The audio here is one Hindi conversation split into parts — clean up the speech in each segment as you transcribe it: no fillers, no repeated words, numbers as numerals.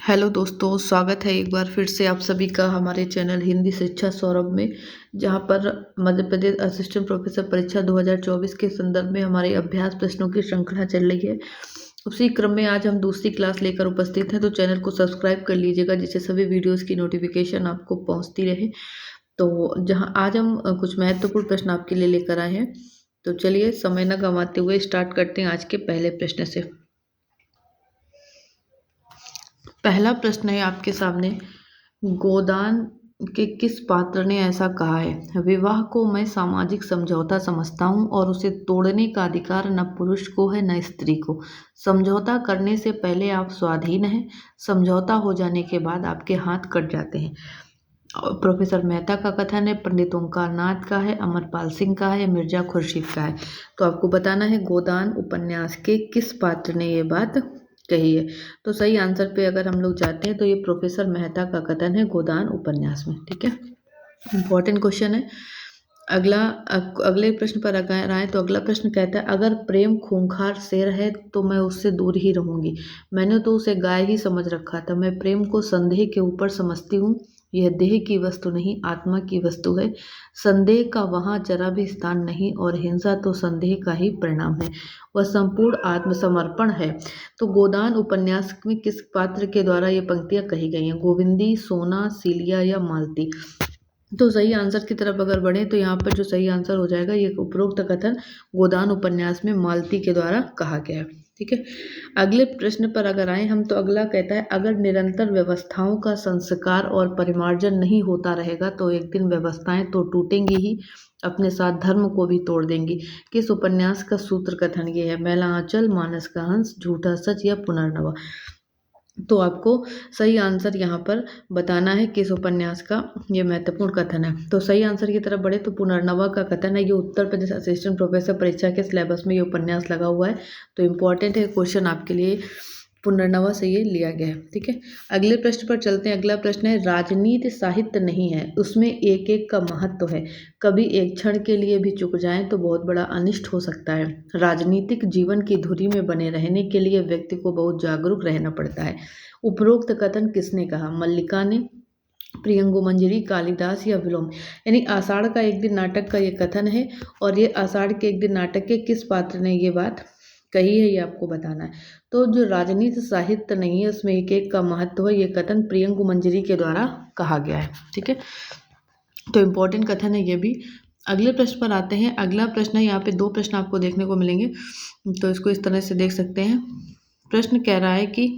हेलो दोस्तों, स्वागत है एक बार फिर से आप सभी का हमारे चैनल हिंदी शिक्षा सौरभ में। जहां पर मध्य प्रदेश असिस्टेंट प्रोफेसर परीक्षा 2024 के संदर्भ में हमारे अभ्यास प्रश्नों की श्रृंखला चल रही है। उसी क्रम में आज हम दूसरी क्लास लेकर उपस्थित हैं, तो चैनल को सब्सक्राइब कर लीजिएगा जिससे सभी वीडियोज़ की नोटिफिकेशन आपको पहुँचती रहे। तो जहाँ आज हम कुछ महत्वपूर्ण प्रश्न आपके लिए लेकर आए हैं, तो चलिए समय न गंवाते हुए स्टार्ट करते हैं आज के पहले प्रश्न से। पहला प्रश्न है आपके सामने, गोदान के किस पात्र ने ऐसा कहा है? विवाह को मैं सामाजिक समझौता समझता हूँ और उसे तोड़ने का अधिकार न पुरुष को है न स्त्री को। समझौता करने से पहले आप स्वाधीन हैं, समझौता हो जाने के बाद आपके हाथ कट जाते हैं। और प्रोफेसर मेहता का कथन है, पंडित ओंकार नाथ का है, अमरपाल सिंह का है, मिर्जा खुर्शीद का है। तो आपको बताना है गोदान उपन्यास के किस पात्र ने ये बात कही है। तो सही आंसर पे अगर हम लोग जाते हैं तो ये प्रोफेसर मेहता का कथन है गोदान उपन्यास में। ठीक है, इंपॉर्टेंट क्वेश्चन है। अगले प्रश्न पर अगर आए तो अगला प्रश्न कहता है, अगर प्रेम खूंखार शेर है तो मैं उससे दूर ही रहूंगी। मैंने तो उसे गाय ही समझ रखा था। मैं प्रेम को संदेह के ऊपर समझती हूँ। यह देह की वस्तु नहीं, आत्मा की वस्तु है। संदेह का वहाँ जरा भी स्थान नहीं और हिंसा तो संदेह का ही परिणाम है। वह संपूर्ण आत्मसमर्पण है। तो गोदान उपन्यास में किस पात्र के द्वारा ये पंक्तियां कही गई हैं? गोविंदी, सोना, सीलिया या मालती? तो सही आंसर की तरफ अगर बढ़े तो यहाँ पर जो सही आंसर हो जाएगा, ये उपरोक्त कथन गोदान उपन्यास में मालती के द्वारा कहा गया है। ठीक है, अगले प्रश्न पर अगर आए हम तो अगला कहता है, अगर निरंतर व्यवस्थाओं का संस्कार और परिमार्जन नहीं होता रहेगा तो एक दिन व्यवस्थाएं तो टूटेंगी ही, अपने साथ धर्म को भी तोड़ देंगी। किस उपन्यास का सूत्र कथन ये है? मैला आंचल, मानस का हंस, झूठा सच या पुनर्नवा? तो आपको सही आंसर यहाँ पर बताना है किस उपन्यास का ये महत्वपूर्ण कथन है। तो सही आंसर की तरफ बढ़े तो पुनर्नवा का कथन है। ये उत्तर प्रदेश असिस्टेंट प्रोफेसर परीक्षा के सिलेबस में ये उपन्यास लगा हुआ है, तो इम्पोर्टेंट है क्वेश्चन आपके लिए। पुनर्नवा से ये लिया गया है। ठीक है, अगले प्रश्न पर चलते हैं। अगला प्रश्न है, राजनीति साहित्य नहीं है, उसमें एक एक का महत्व है। कभी एक क्षण के लिए भी चुक जाएं तो बहुत बड़ा अनिष्ट हो सकता है। राजनीतिक जीवन की धुरी में बने रहने के लिए व्यक्ति को बहुत जागरूक रहना पड़ता है। उपरोक्त कथन किसने कहा? मल्लिका ने, प्रियंगु मंजरी, कालिदास या विलोम? यानी आषाढ़ का एक दिन नाटक का ये कथन है और ये आषाढ़ के एक दिन नाटक के किस पात्र ने ये बात कही है, ये आपको बताना है। तो जो राजनीति साहित्य नहीं है उसमें एक एक का महत्व है, ये कथन प्रियंगु मंजरी के द्वारा कहा गया है। ठीक है, तो इम्पोर्टेंट कथन है ये भी। अगले प्रश्न पर आते हैं। अगला प्रश्न है, यहाँ पे दो प्रश्न आपको देखने को मिलेंगे, तो इसको इस तरह से देख सकते हैं। प्रश्न कह रहा है कि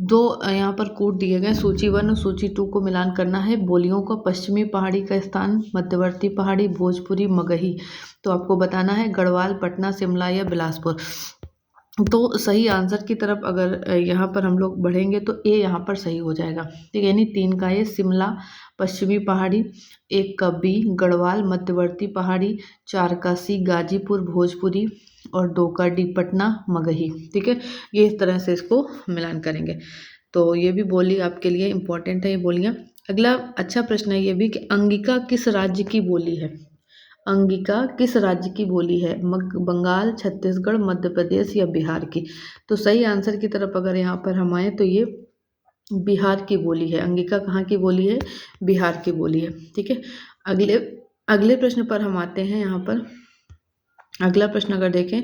दो यहाँ पर कोड दिए गए, सूची 1 और सूची 2 को मिलान करना है। बोलियों का पश्चिमी पहाड़ी का स्थान, मध्यवर्ती पहाड़ी, भोजपुरी, मगही। तो आपको बताना है गढ़वाल, पटना, शिमला या बिलासपुर। तो सही आंसर की तरफ अगर यहाँ पर हम लोग बढ़ेंगे तो ए यहाँ पर सही हो जाएगा। ठीक है, यानी 3 का ए शिमला पश्चिमी पहाड़ी, 1 का बी गढ़वाल मध्यवर्ती पहाड़ी, 4 का सी गाजीपुर भोजपुरी और 2 का डी पटना मगही। ठीक है, ये इस तरह से इसको मिलान करेंगे। तो ये भी बोली आपके लिए इम्पोर्टेंट है ये बोलियाँ। अगला अच्छा प्रश्न है ये भी कि अंगिका किस राज्य की बोली है? अंगिका किस राज्य की बोली है? बंगाल, छत्तीसगढ़, मध्य प्रदेश या बिहार की? तो सही आंसर की तरफ अगर यहाँ पर हम आए तो ये बिहार की बोली है। अंगिका कहाँ की बोली है? बिहार की बोली है। ठीक है, अगले अगले प्रश्न पर हम आते हैं। यहाँ पर अगला प्रश्न अगर देखें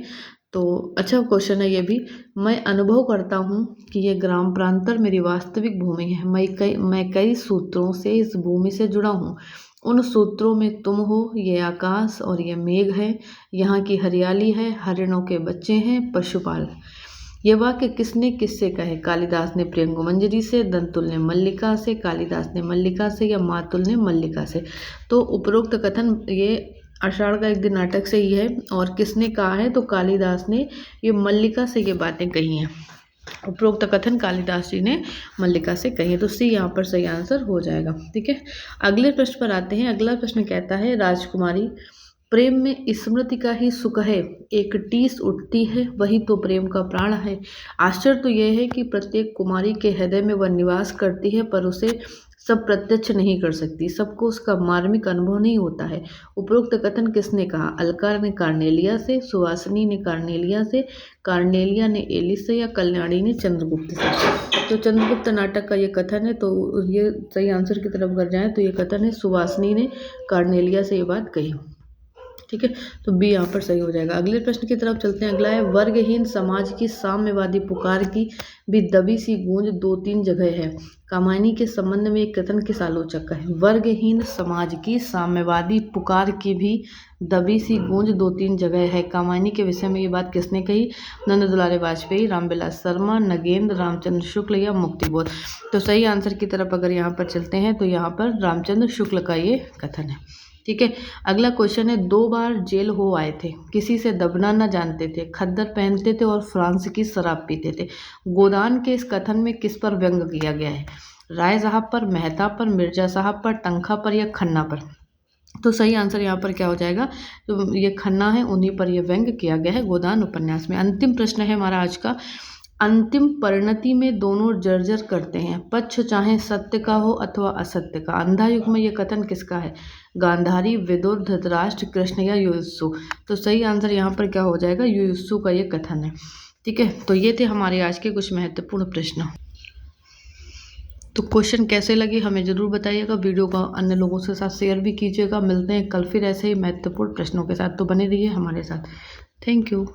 तो अच्छा क्वेश्चन है ये भी। मैं अनुभव करता हूँ कि ये ग्राम प्रांतर मेरी वास्तविक भूमि है। मैं कई सूत्रों से इस भूमि से जुड़ा हूँ। उन सूत्रों में तुम हो, ये आकाश और ये मेघ है, यहाँ की हरियाली है, हरिणों के बच्चे हैं, पशुपाल। ये वाक्य किसने किससे कहे? कालिदास ने प्रियंगु मंजरी से, दंतुल ने मल्लिका से, कालिदास ने मल्लिका से या मातुल ने मल्लिका से? तो उपरोक्त कथन ये आषाढ़ का एक दिन नाटक से ही है और किसने कहा है? तो कालिदास ने ये मल्लिका से ये बातें कही हैं। उपरोक्त कथन कालिदास जी ने मल्लिका से कही है, तो सी यहाँ पर सही आंसर हो जाएगा। ठीक है, अगले प्रश्न पर आते हैं। अगला प्रश्न कहता है, राजकुमारी प्रेम में स्मृति का ही सुख है, एक टीस उठती है वही तो प्रेम का प्राण है। आश्चर्य तो यह है कि प्रत्येक कुमारी के हृदय में वह निवास करती है, पर उसे सब प्रत्यक्ष नहीं कर सकती, सबको उसका मार्मिक अनुभव नहीं होता है। उपरोक्त कथन किसने कहा? अलकार ने कार्नेलिया से, सुवासिनी ने कार्नेलिया से, कार्नेलिया ने एलिस से, या कल्याणी ने चंद्रगुप्त से। तो चंद्रगुप्त नाटक का ये कथन है, तो ये सही आंसर की तरफ अगर जाएं तो ये कथन है सुवासिनी ने कार्नेलिया से ये बात कही। ठीक है, तो बी यहाँ पर सही हो जाएगा। अगले प्रश्न की तरफ चलते हैं। अगला है, वर्गहीन समाज की साम्यवादी पुकार की भी दबी सी गूंज दो तीन जगह है। कामायनी के संबंध में एक कथन किस आलोचक का है? वर्गहीन समाज की साम्यवादी पुकार की भी दबी सी गूंज दो तीन जगह है। कामायनी के विषय में ये बात किसने कही? नंद दुलारे वाजपेयी, रामविलास शर्मा, नगेंद्र, रामचंद्र शुक्ल या मुक्तिबोध। तो सही आंसर की तरफ अगर यहाँ पर चलते हैं तो यहाँ पर रामचंद्र शुक्ल का ये कथन है। ठीक है, अगला क्वेश्चन है, 2 बार जेल हो आए थे, किसी से दबना न जानते थे, खद्दर पहनते थे और फ्रांस की शराब पीते थे। गोदान के इस कथन में किस पर व्यंग किया गया है? राय साहब पर, मेहता पर, मिर्जा साहब पर, तनखा पर या खन्ना पर? तो सही आंसर यहाँ पर क्या हो जाएगा? तो ये खन्ना है, उन्हीं पर यह व्यंग किया गया है गोदान उपन्यास में। अंतिम प्रश्न है हमारा आज का, अंतिम परिणति में दोनों जर्जर करते हैं, पक्ष चाहे सत्य का हो अथवा असत्य का। अंधा युग में यह कथन किसका है? गांधारी, विदुर, धृतराष्ट्र, कृष्ण या युयुत्सु। तो सही आंसर यहाँ पर क्या हो जाएगा? युयुत्सु का ये कथन है। ठीक है, तो ये थे हमारे आज के कुछ महत्वपूर्ण प्रश्न। तो क्वेश्चन कैसे लगे हमें ज़रूर बताइएगा, वीडियो को अन्य लोगों के साथ शेयर भी कीजिएगा। मिलते हैं कल फिर ऐसे ही महत्वपूर्ण प्रश्नों के साथ, तो बने रहिए हमारे साथ। Thank you.